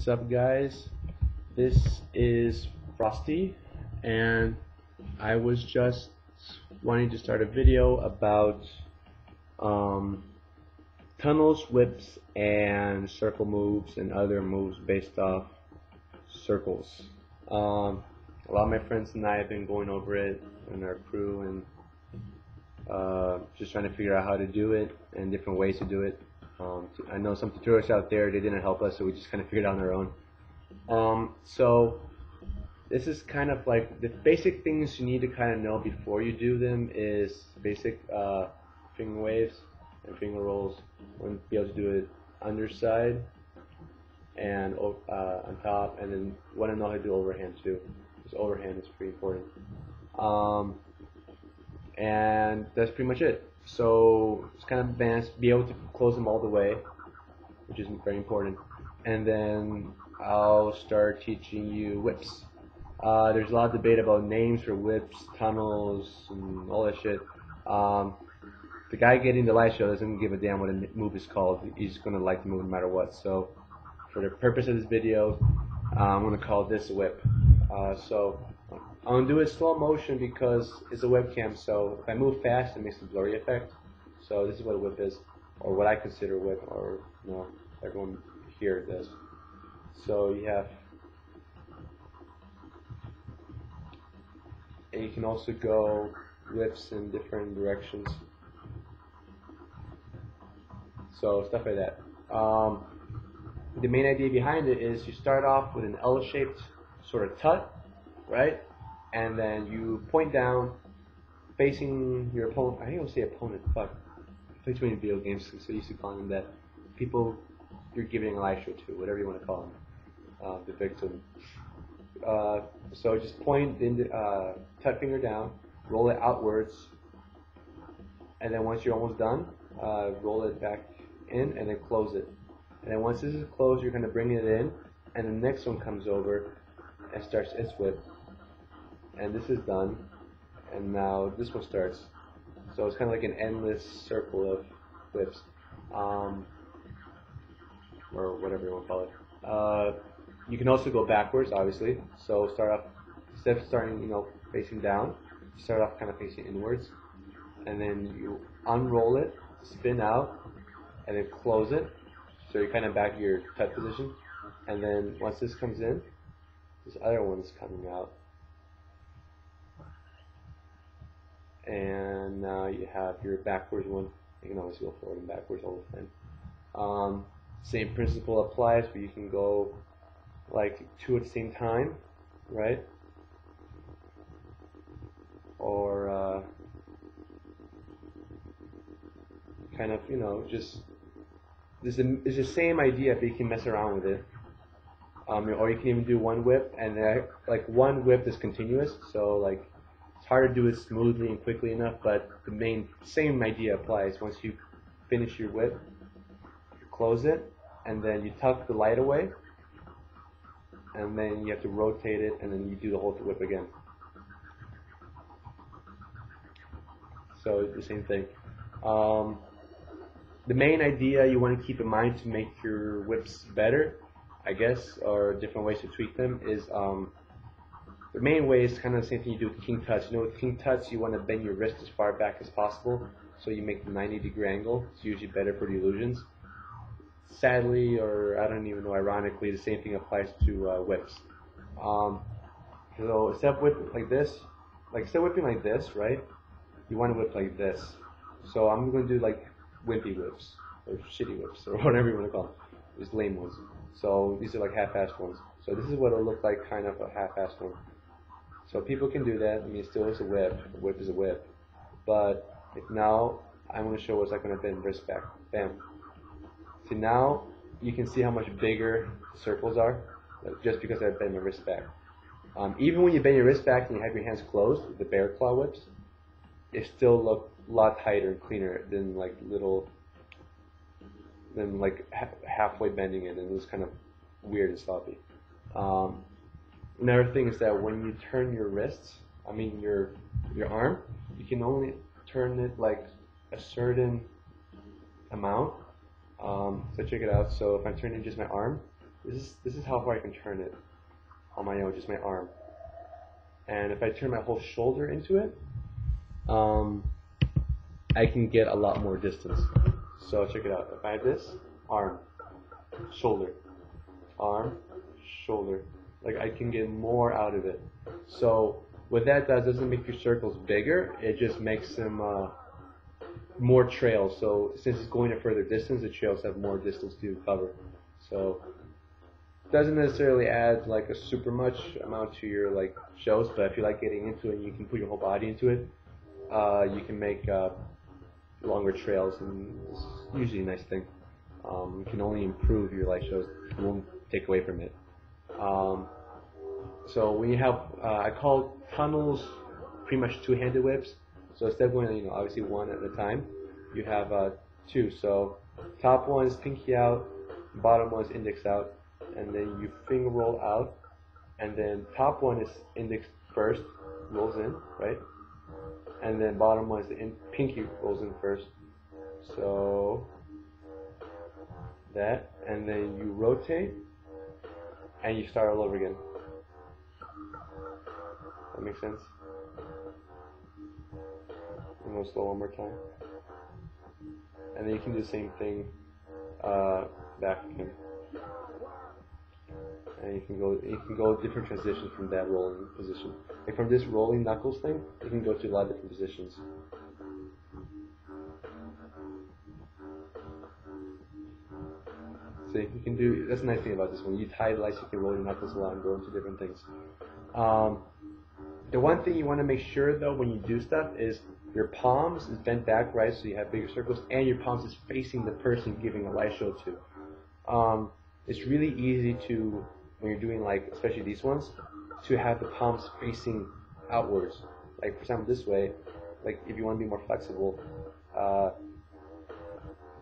What's up, guys? This is Frosty, and I was just wanting to start a video about tunnels, whips, and circle moves and other moves based off circles. A lot of my friends and I have been going over it in our crew and just trying to figure out how to do it and different ways to do it. I know some tutorials out there, they didn't help us, so we just kind of figured it out on our own. So this is kind of like the basic things you need to kind of know before you do them is basic finger waves and finger rolls. You want to be able to do it underside and on top, and then want to know how to do overhand too, because overhand is pretty important. And that's pretty much it. So it's kind of advanced, be able to close them all the way, which is very important. And then I'll start teaching you whips. There's a lot of debate about names for whips, tunnels, and all that shit. The guy getting the light show doesn't give a damn what a move is called. He's gonna like the move no matter what. So for the purpose of this video, I'm gonna call this a whip. So I'm going to do it slow motion because it's a webcam, so if I move fast it makes a blurry effect. So this is what a whip is, or what I consider a whip, or everyone here does. So you have, and you can also go whips in different directions. So stuff like that. The main idea behind it is you start off with an L-shaped sort of tut, right? And then you point down, facing your opponent. I don't say opponent. Fuck. I play too many video games, so used to calling them that. People you're giving a live show to, whatever you want to call them, the victim. So just point the tut finger down, roll it outwards, and then once you're almost done, roll it back in, and then close it. And then once this is closed, you're going to bring it in, and the next one comes over and starts its whip. And this is done, and now this one starts. So it's kind of like an endless circle of whips, or whatever you want to call it. You can also go backwards, obviously. So start off, instead of starting, facing down, start off kind of facing inwards, and then you unroll it, spin out, and then close it. So you're kind of back to your tut position, and then once this comes in, this other one's coming out. And now you have your backwards one. You can always go forward and backwards all the time. Same principle applies, where you can go like two at the same time, right? Or kind of, just it's the same idea, but you can mess around with it. Or you can even do one whip, and like one whip is continuous, so like it's hard to do it smoothly and quickly enough, but the same idea applies. Once you finish your whip, you close it, and then you tuck the light away, and then you have to rotate it, and then you do the whole whip again. So it's the same thing. The main idea you want to keep in mind to make your whips better, I guess, or different ways to tweak them, is the main way is kind of the same thing you do with king tuts. With king tuts, you want to bend your wrist as far back as possible, so you make the 90-degree angle. It's usually better for the illusions. Sadly, or I don't even know, ironically, the same thing applies to whips. So instead of whipping like this, right? You want to whip like this. So I'm going to do like wimpy whips, or shitty whips, or whatever you want to call them. These lame ones. So these are like half-assed ones. So this is what it'll look like, kind of a half-assed one. So people can do that. I mean, it still is a whip. A whip is a whip. But now I'm going to show what's like when I bend wrist back. Bam. See, now you can see how much bigger the circles are, just because I bend my wrist back. Even when you bend your wrist back and you have your hands closed with the bear claw whips, it still look a lot tighter and cleaner than halfway bending it, and it was kind of weird and sloppy. Another thing is that when you turn your wrists, your arm, you can only turn it like a certain amount. So check it out. So if I'm turning just my arm, This is how far I can turn it on my own, just my arm. And if I turn my whole shoulder into it, I can get a lot more distance. So check it out. If I have this, arm, shoulder, arm, shoulder, like I can get more out of it. So what that does doesn't make your circles bigger, it just makes them more trails. So since it's going a further distance, the trails have more distance to cover. So it doesn't necessarily add like a super much amount to your like shows, but if you like getting into it and you can put your whole body into it, you can make longer trails, and it's usually a nice thing. It can only improve your light shows, it won't take away from it. So when you have, I call tunnels pretty much two-handed whips. So instead of going, obviously one at a time, you have two. So top one is pinky out, bottom one is index out, and then you finger roll out, and then top one is index first, rolls in, right? And then bottom one is the pinky rolls in first. So that, and then you rotate, and you start all over again. That makes sense? I'm going to slow one more time. And then you can do the same thing back again. And you can go different transitions from that rolling position. Like from this rolling knuckles thing, you can go to a lot of different positions. So you can do, that's the nice thing about this one. You tie the lights, you can roll your knuckles a lot and go into different things. The one thing you want to make sure though when you do stuff is your palms is bent back, right, so you have bigger circles, and your palms is facing the person giving a light show to. It's really easy to, when you're doing like, especially these ones, to have the palms facing outwards. Like for example this way, like if you want to be more flexible,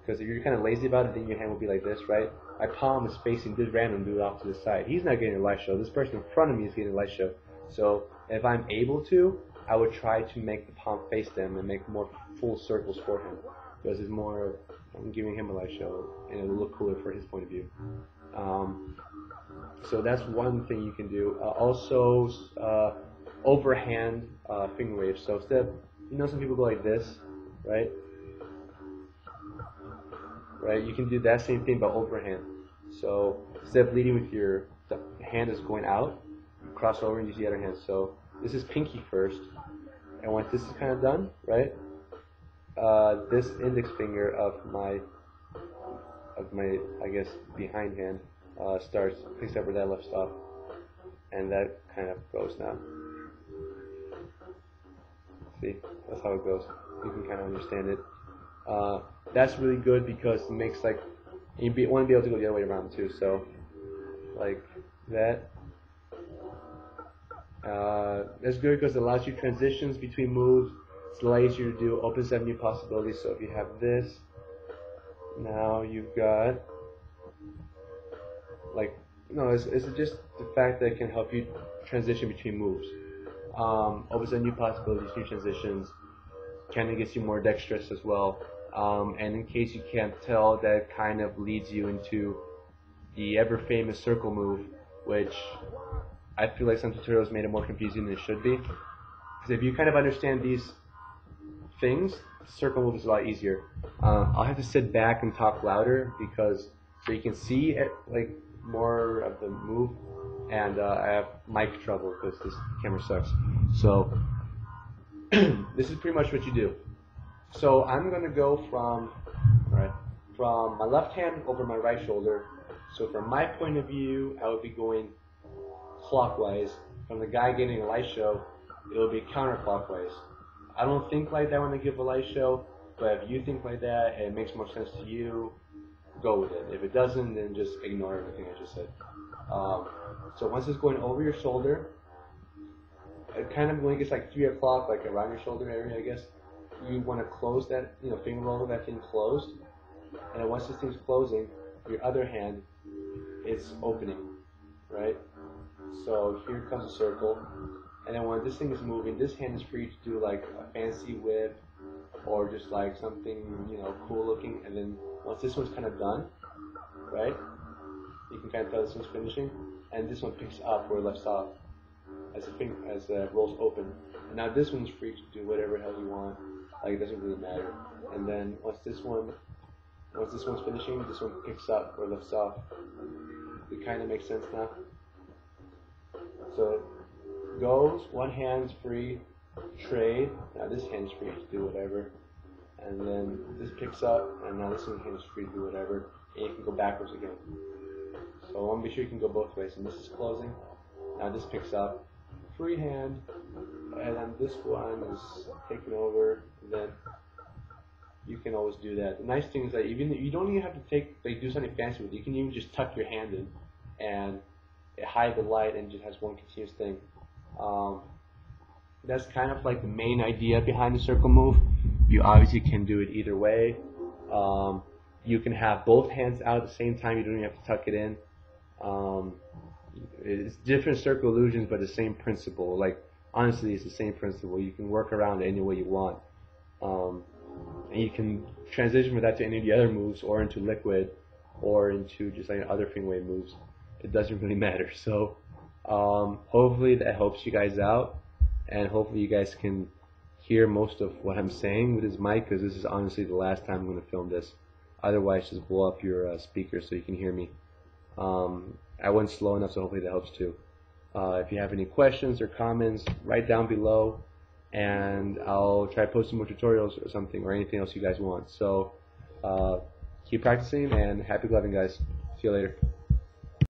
because if you're kind of lazy about it, then your hand will be like this, right? My palm is facing this random dude off to the side. He's not getting a light show. This person in front of me is getting a light show. So if I'm able to, I would try to make the palm face them and make more full circles for him, because it's more, I'm giving him a light show and it will look cooler for his point of view. So that's one thing you can do. Also, overhand finger waves. So instead, some people go like this, right? Right, you can do that same thing but overhand. So instead of leading with the hand is going out, you cross over and use the other hand. So this is pinky first, and once this is kind of done, right, this index finger of my I guess behind hand picks up where that left off, and that kind of goes now. See, that's how it goes. You can kind of understand it. That's really good because it makes like, you want to be able to go the other way around too. So like that. That's good because it allows you transitions between moves. It's a lot easier to do. Opens up new possibilities. So if you have this, now you've got like, it's just the fact that it can help you transition between moves. Opens up new possibilities, new transitions. Kind of gets you more dexterous as well. And in case you can't tell, that kind of leads you into the ever famous circle move, which I feel like some tutorials made it more confusing than it should be. Because if you kind of understand these things, circle move is a lot easier. I'll have to sit back and talk louder so you can see it, like more of the move, and I have mic trouble because this camera sucks. So this is pretty much what you do. So I'm going to go from my left hand over my right shoulder. So from my point of view, I would be going clockwise. From the guy getting a light show, it will be counterclockwise. I don't think like that when I give a light show, but if you think like that and it makes more sense to you, go with it. If it doesn't, then just ignore everything I just said. So once it's going over your shoulder, kind of when it gets like 3 o'clock, like around your shoulder area, I guess, you want to close that, finger roll that thing closed. And then once this thing's closing, your other hand, it's opening, right? So here comes a circle. And then when this thing is moving, this hand is free to do like a fancy whip or just like something, cool looking. And then once this one's kind of done, right, you can can't tell this one's finishing, and this one picks up where it left off as it rolls open. And now this one's free to do whatever hell you want. Like, it doesn't really matter. And then once this one's finishing, this one picks up where it left off. It kind of makes sense now. So it goes, one hand's free, trade. Now this hand's free to do whatever. And then this picks up, and now this one hand's free to do whatever. And you can go backwards again. So I want to be sure you can go both ways. And this is closing. Now this picks up, free hand, and then this one is taken over. Then you can always do that. The nice thing is that even you don't even have to do something fancy with it. You can even just tuck your hand in and hide the light and just has one continuous thing. That's kind of like the main idea behind the circle move. You obviously can do it either way. You can have both hands out at the same time. You don't even have to tuck it in. It's different circle illusions, but the same principle. Like, honestly, it's the same principle. You can work around it any way you want. And you can transition from that to any of the other moves, or into liquid, or into just like other finger wave moves. It doesn't really matter. So hopefully that helps you guys out, and hopefully you guys can hear most of what I'm saying with this mic, because this is honestly the last time I'm going to film this. Otherwise, just blow up your speaker so you can hear me. I went slow enough, so hopefully that helps too. If you have any questions or comments, write down below, and I'll try posting more tutorials or something, or anything else you guys want. So keep practicing, and happy gloving, guys. See you later.